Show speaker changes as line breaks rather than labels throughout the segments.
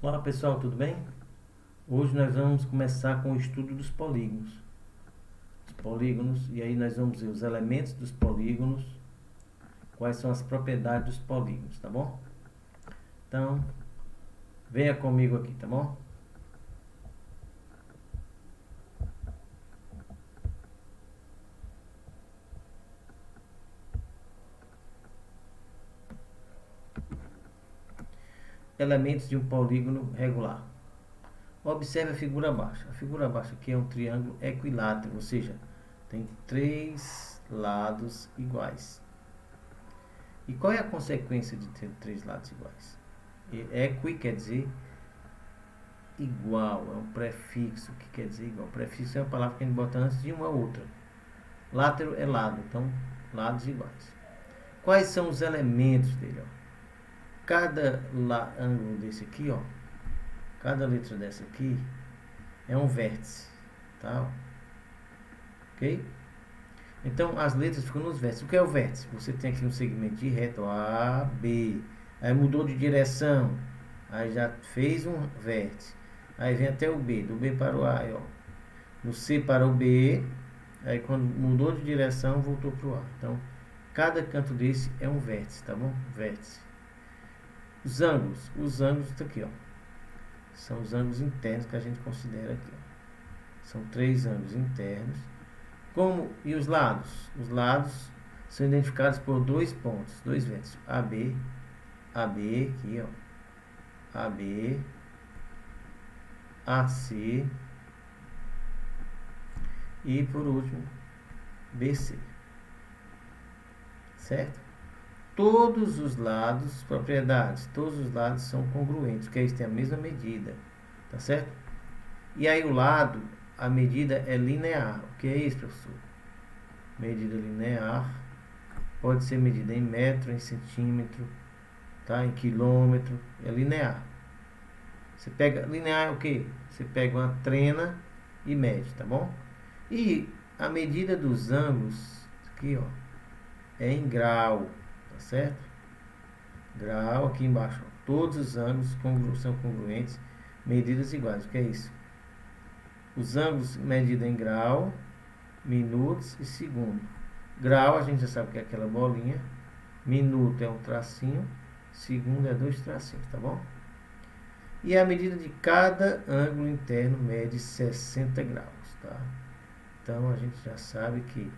Olá pessoal, tudo bem? Hoje nós vamos começar com o estudo dos polígonos. Os polígonos, e aí nós vamos ver os elementos dos polígonos, quais são as propriedades dos polígonos, tá bom? Então, venha comigo aqui, tá bom? Elementos de um polígono regular. Observe a figura abaixo. A figura abaixo aqui é um triângulo equilátero, ou seja, tem três lados iguais. E qual é a consequência de ter três lados iguais? Equi quer dizer igual, é um prefixo que quer dizer igual. Prefixo é uma palavra que a gente bota antes de uma outra. Látero é lado, então lados iguais. Quais são os elementos dele? Ó? Cada ângulo desse aqui, ó, cada letra dessa aqui é um vértice, tá? Ok? Então as letras ficam nos vértices. O que é o vértice? Você tem aqui um segmento de reto A, B, aí mudou de direção, aí já fez um vértice, aí vem até o B, do B para o A, aí, ó, no C para o B, aí quando mudou de direção voltou para o A. Então cada canto desse é um vértice, tá bom? Vértice. Os ângulos tá aqui, ó, são os ângulos internos que a gente considera aqui, ó. São três ângulos internos. E os lados? Os lados são identificados por dois pontos, dois vértices, AB, AB aqui, ó, AB, AC e por último BC, certo? Todos os lados, propriedades, todos os lados são congruentes, porque eles têm a mesma medida, tá certo? E aí o lado, a medida é linear. O que é isso, professor? Medida linear pode ser medida em metro, em centímetro, tá? Em quilômetro, é linear. Você pega, linear é o que? Você pega uma trena e mede, tá bom? E a medida dos ângulos, aqui ó, é em grau, tá certo? Grau aqui embaixo, ó. Todos os ângulos são congruentes, medidas iguais. O que é isso? Os ângulos medidos em grau, minutos e segundo. Grau a gente já sabe que é aquela bolinha, minuto é um tracinho, segundo é dois tracinhos, tá bom? E a medida de cada ângulo interno mede 60 graus, tá? Então a gente já sabe que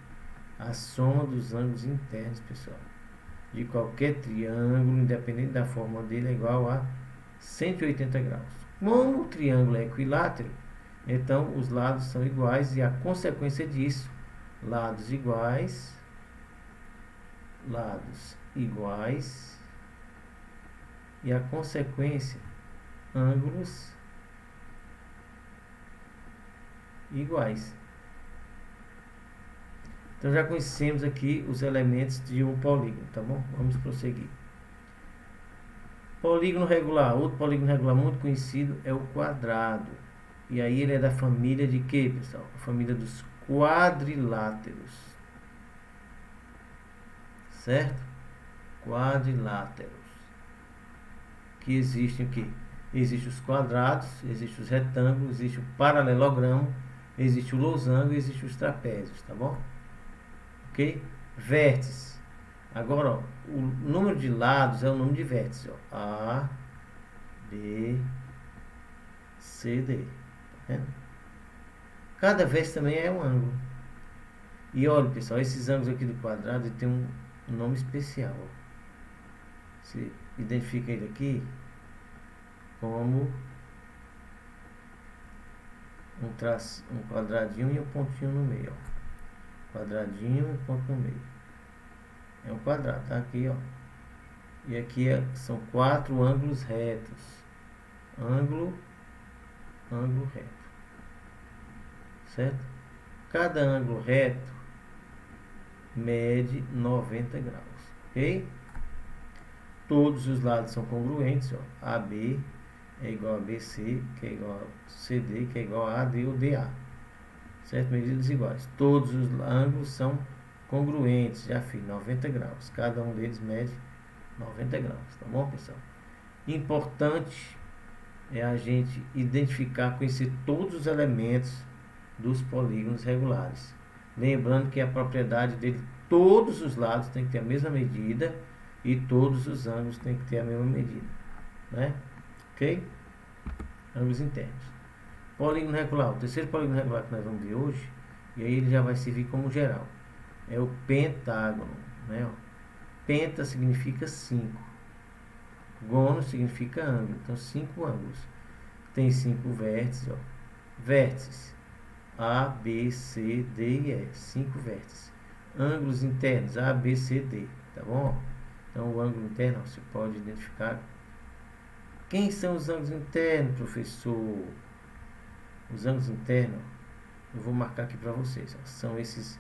a soma dos ângulos internos, pessoal, de qualquer triângulo, independente da forma dele, é igual a 180 graus. Como o triângulo é equilátero, então os lados são iguais e a consequência disso, lados iguais, e a consequência, ângulos iguais. Então já conhecemos aqui os elementos de um polígono, tá bom? Vamos prosseguir. Polígono regular, outro polígono regular muito conhecido é o quadrado. E aí ele é da família de quê, pessoal? A família dos quadriláteros. Certo? Quadriláteros. Que existem o quê? Existem os quadrados, existem os retângulos, existe o paralelogramo, existe o losango e existe os trapézios, tá bom? Ok? Vértices. Agora, ó, o número de lados é o número de vértices. Ó. A, B, C, D. Tá vendo? Cada vértice também é um ângulo. E olha, pessoal, esses ângulos aqui do quadrado tem um nome especial. Ó. Você identifica ele aqui como um quadradinho e um pontinho no meio. Ó. Quadradinho e ponto no meio. É um quadrado, tá? Aqui, ó. E aqui são quatro ângulos retos. Ângulo reto. Certo? Cada ângulo reto mede 90 graus. Ok? Todos os lados são congruentes. Ó. AB é igual a BC, que é igual a CD, que é igual a AD ou DA. Certo? Medidas iguais. Todos os ângulos são congruentes. Já fiz 90 graus. Cada um deles mede 90 graus. Tá bom, pessoal? Importante é a gente identificar, conhecer todos os elementos dos polígonos regulares. Lembrando que a propriedade dele, todos os lados têm que ter a mesma medida e todos os ângulos têm que ter a mesma medida, né? Ok? Ângulos internos. Polígono regular. O terceiro polígono regular que nós vamos ver hoje, e aí ele já vai servir como geral, é o pentágono, né? Penta significa 5. Gono significa ângulo. Então, 5 ângulos. Tem 5 vértices, ó. Vértices A, B, C, D e E. 5 vértices. Ângulos internos A, B, C, D. Tá bom? Então, o ângulo interno, ó, você pode identificar. Quem são os ângulos internos, professor? Os ângulos internos, ó, eu vou marcar aqui para vocês. Ó. São esses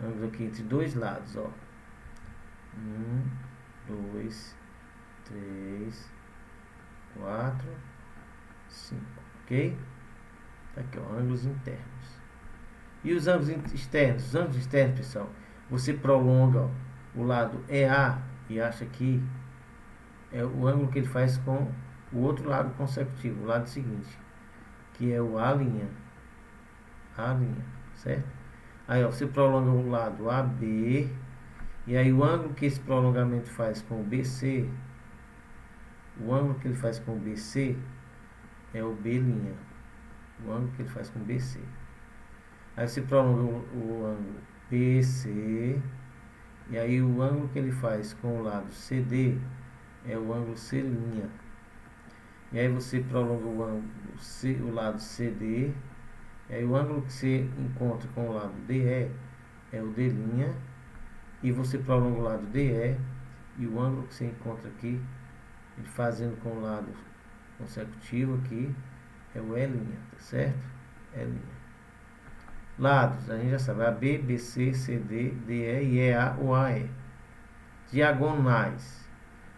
ângulos aqui entre dois lados, ó. 1, 2, 3, 4, 5, ok? Tá aqui, ó, ângulos internos. E os ângulos externos? Os ângulos externos, pessoal, você prolonga, ó, o lado EA e acha que é o ângulo que ele faz com o outro lado consecutivo, o lado seguinte, que é o A', certo? Aí, ó, você prolonga o lado AB, e aí o ângulo que esse prolongamento faz com o BC, o ângulo que ele faz com o BC é o B'. O ângulo que ele faz com o BC. Aí você prolonga o ângulo BC, e aí o ângulo que ele faz com o lado CD é o ângulo C'. E aí você prolonga o ângulo o lado CD, e aí o ângulo que você encontra com o lado DE é o D', e você prolonga o lado DE, e o ângulo que você encontra aqui, ele fazendo com o lado consecutivo aqui, é o E', tá certo? E'. Lados, a gente já sabe, AB, BC, CD, DE e EA ou AE. Diagonais.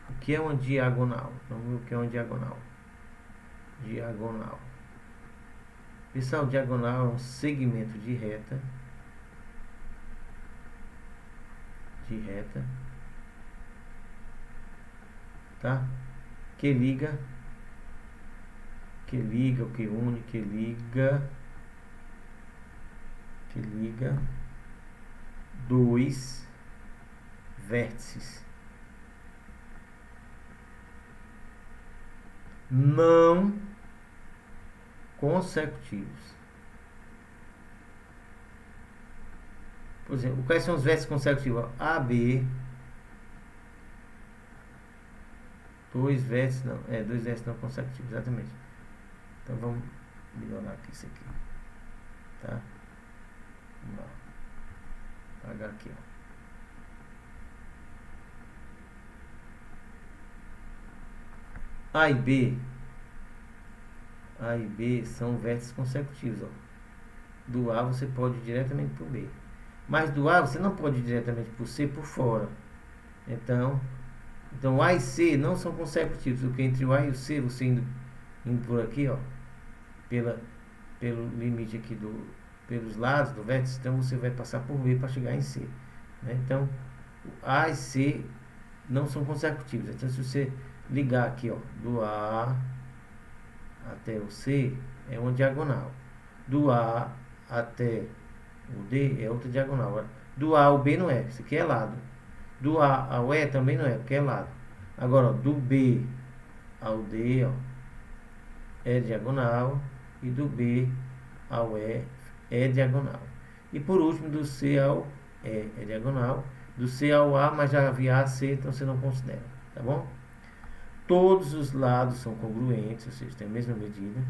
O que é uma diagonal? Vamos ver o que é uma diagonal. Diagonal. Pessoal, diagonal é um segmento de reta. Tá? Que liga, ou que une, que liga dois vértices não consecutivos. Por exemplo, quais são os vértices consecutivos? AB, dois vértices não consecutivos, exatamente. Então vamos melhorar aqui isso aqui, tá? Vamos lá, apagar aqui, ó. A e B são vértices consecutivos, ó. Do A você pode ir diretamente para o B, mas do A você não pode ir diretamente para o C por fora. Então o A e C não são consecutivos, porque entre o A e o C, você indo por aqui, ó, pelo limite aqui pelos lados do vértice, então você vai passar por B para chegar em C, né? Então A e C não são consecutivos. Então se você ligar aqui, ó, do A até o C é uma diagonal, do A até o D é outra diagonal. Do A ao B não é, isso aqui é lado. Do A ao E também não é, porque é lado. Agora, ó, do B ao D, ó, é diagonal, e do B ao E é diagonal. E por último, do C ao E é diagonal, do C ao A, mas já havia A, C, então você não considera, tá bom? Todos os lados são congruentes, ou seja, tem a mesma medida.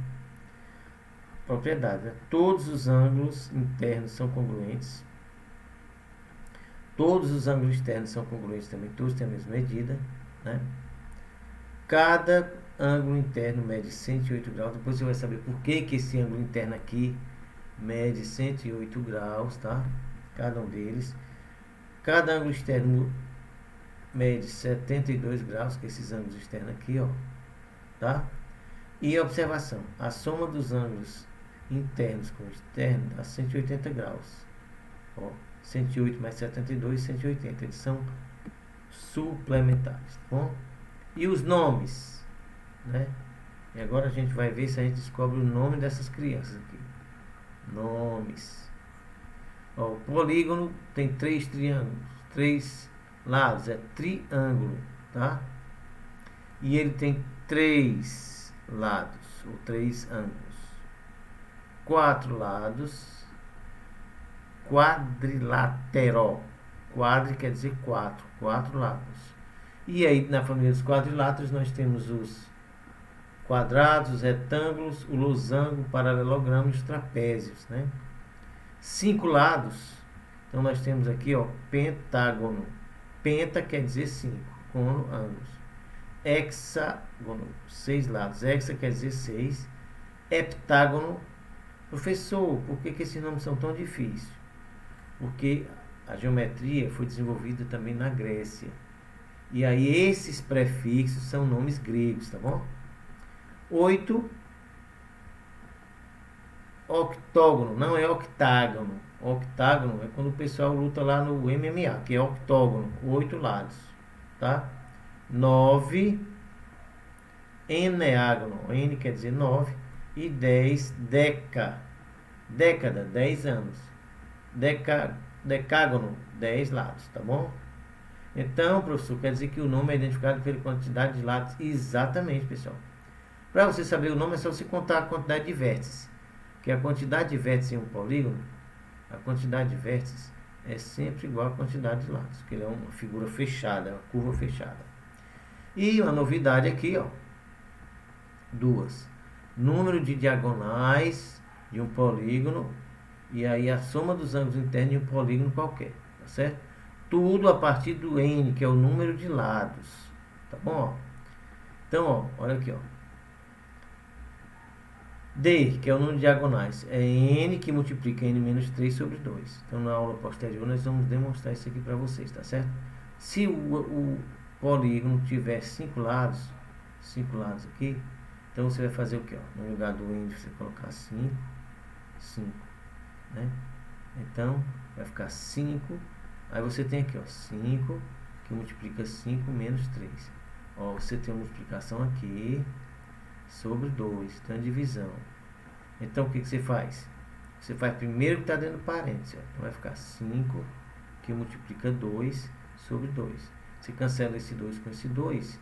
Propriedade, né? Todos os ângulos internos são congruentes. Todos os ângulos externos são congruentes também, todos têm a mesma medida, né? Cada ângulo interno mede 108 graus. Depois você vai saber por que esse ângulo interno aqui mede 108 graus, tá? Cada um deles. Cada ângulo externo mede 72 graus, que esses ângulos externos aqui, ó, tá? E observação, a soma dos ângulos internos com externos dá 180 graus, ó. 108 mais 72, 180. Eles são suplementares, tá bom? E os nomes, né? E agora a gente vai ver se a gente descobre o nome dessas crianças aqui. Nomes. Ó, o polígono tem 3 triângulos, 3 lados, é triângulo, tá? E ele tem 3 lados, ou 3 ângulos. 4 lados, quadrilátero. Quadri quer dizer 4, 4 lados. E aí, na família dos quadriláteros, nós temos os quadrados, os retângulos, o losango, o paralelogramo e os trapézios, né? 5 lados, então nós temos aqui, ó, pentágono. Penta quer dizer 5, cono, ângulos. Hexágono, 6 lados. Hexa quer dizer 6. Heptágono. Professor, por que esses nomes são tão difíceis? Porque a geometria foi desenvolvida também na Grécia. E aí esses prefixos são nomes gregos, tá bom? 8. Octógono, não é octágono. Octágono é quando o pessoal luta lá no MMA, que é octógono, 8 lados, tá? 9. Eneágono, N quer dizer 9. E 10, década, 10 anos. Decágono, 10 lados, tá bom? Então, professor, quer dizer que o nome é identificado pela quantidade de lados? Exatamente, pessoal. Para você saber o nome é só você contar a quantidade de vértices. Que a quantidade de vértices em um polígono, a quantidade de vértices é sempre igual à quantidade de lados, porque ele é uma figura fechada, uma curva fechada. E uma novidade aqui, ó, 2. Número de diagonais de um polígono e aí a soma dos ângulos internos de um polígono qualquer, tá certo? Tudo a partir do n, que é o número de lados, tá bom? Então, ó, olha aqui, ó. D, que é o número de diagonais, é n que multiplica n menos 3 sobre 2. Então, na aula posterior, nós vamos demonstrar isso aqui para vocês, tá certo? Se o polígono tiver 5 lados aqui, então você vai fazer o que? No lugar do n, você colocar 5, né? Então, vai ficar 5. Aí você tem aqui, ó, 5, que multiplica 5 menos 3. Ó, você tem uma multiplicação aqui sobre 2, então é divisão. Então o que você faz? Você faz primeiro que está dentro do parênteses, ó. Então vai ficar 5 que multiplica 2 sobre 2. Você cancela esse 2 com esse 2,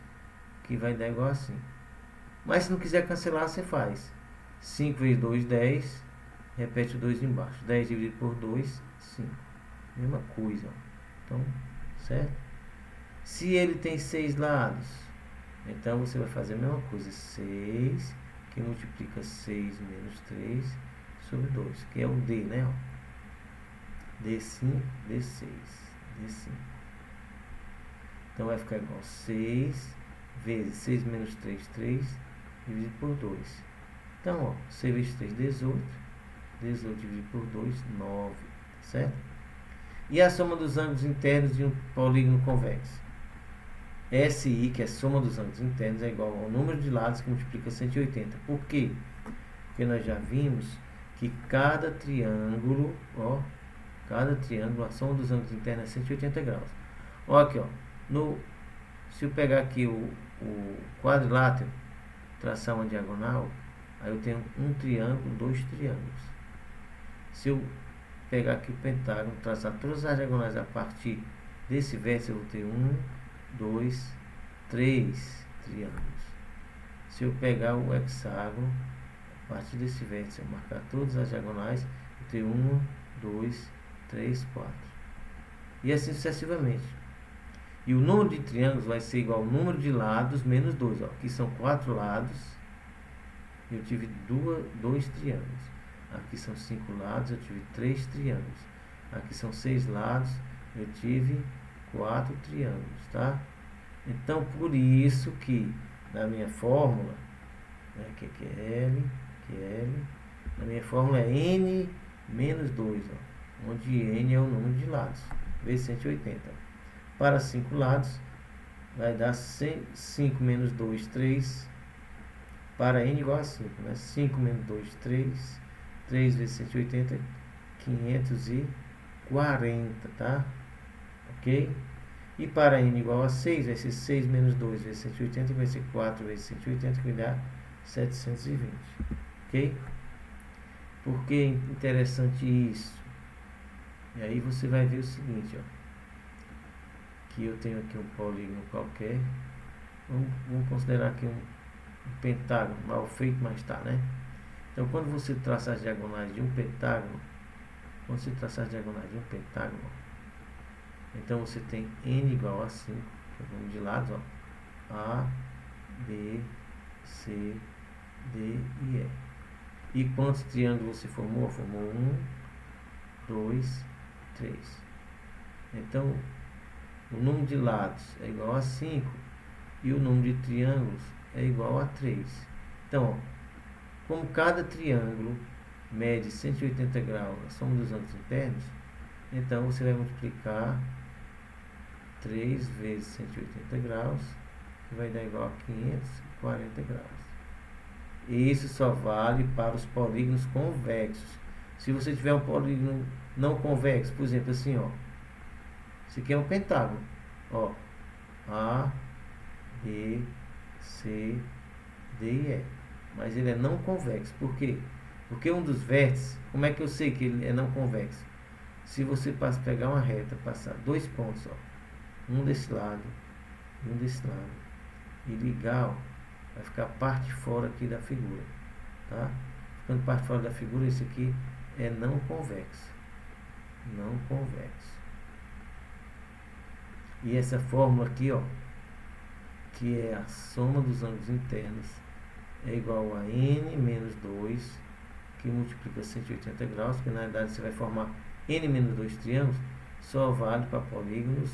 que vai dar igual assim. Mas se não quiser cancelar, você faz 5 vezes 2, 10, repete o 2 embaixo. 10 dividido por 2, 5. Mesma coisa, ó. Então, certo? Se ele tem 6 lados, então você vai fazer a mesma coisa, 6, que multiplica 6 menos 3 sobre 2, que é o D, né? D5, D6, D5. Então vai ficar igual 6 vezes 6 menos 3, 3, dividido por 2. Então, ó, 6 vezes 3, 18. 18 dividido por 2, 9, certo? E a soma dos ângulos internos de um polígono convexo? SI, que é a soma dos ângulos internos, é igual ao número de lados que multiplica 180. Por quê? Porque nós já vimos que cada triângulo, ó, a soma dos ângulos internos é 180 graus. Ó, aqui, ó, se eu pegar aqui o quadrilátero, traçar uma diagonal, aí eu tenho um triângulo, 2 triângulos. Se eu pegar aqui o pentágono, traçar todas as diagonais a partir desse vértice, eu vou ter 1, 2, 3 triângulos. Se eu pegar o hexágono, a partir desse vértice, eu marcar todas as diagonais, eu tenho 1, 2, 3, 4. E assim sucessivamente. E o número de triângulos vai ser igual ao número de lados menos 2. Ó. Aqui são 4 lados, eu tive 2 triângulos. Aqui são 5 lados, eu tive 3 triângulos. Aqui são 6 lados, eu tive 4 triângulos, tá? Então, por isso que na minha fórmula, né, que é L, na minha fórmula é N menos 2, ó, onde N é o número de lados, vezes 180. Para 5 lados, vai dar 5 menos 2, 3, para N igual a 5, né? 5 menos 2, 3, 3 vezes 180, 540, tá? Ok? E para N igual a 6, vai ser 6 menos 2 vezes 180, que vai ser 4 vezes 180, que vai dar 720. Ok? Por que interessante isso? E aí você vai ver o seguinte, ó, que eu tenho aqui um polígono qualquer. Vamos considerar aqui um pentágono mal feito, mas tá, né? Então, quando você traça as diagonais de um pentágono, então você tem n igual a 5, que é o número de lados, ó, A, B, C, D e E. E quantos triângulos você formou? Formou 1, 2, 3. Então, o número de lados é igual a 5 e o número de triângulos é igual a 3. Então, ó, como cada triângulo mede 180 graus a soma dos ângulos internos, então você vai multiplicar 3 vezes 180 graus, que vai dar igual a 540 graus. E isso só vale para os polígonos convexos. Se você tiver um polígono não convexo, por exemplo, assim, ó, esse aqui é um pentágono, ó, A, B, C, D e E. Mas ele é não convexo. Por quê? Porque um dos vértices, como é que eu sei que ele é não convexo? Se você pegar uma reta, passar dois pontos, ó, um desse lado e um desse lado, e ligar, ó, vai ficar parte fora aqui da figura, tá? Ficando parte fora da figura, esse aqui é não convexo. Não convexo. E essa fórmula aqui, ó, que é a soma dos ângulos internos, é igual a n menos 2, que multiplica 180 graus, que na verdade você vai formar n menos 2 triângulos, só vale para polígonos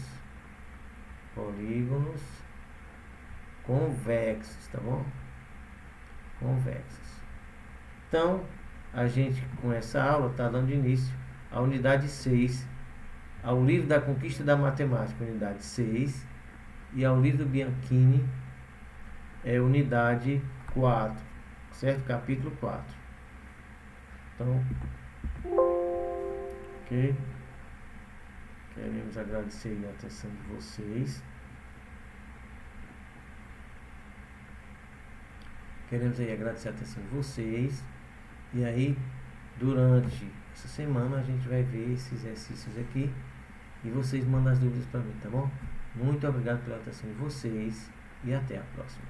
convexos, tá bom? Convexos. Então, a gente com essa aula está dando início à unidade 6, ao livro da Conquista da Matemática, unidade 6, e ao livro do Bianchini, unidade 4, certo? Capítulo 4. Então, ok? Queremos agradecer a atenção de vocês. Queremos aí agradecer a atenção de vocês. E aí, durante essa semana, a gente vai ver esses exercícios aqui. E vocês mandam as dúvidas para mim, tá bom? Muito obrigado pela atenção de vocês. E até a próxima.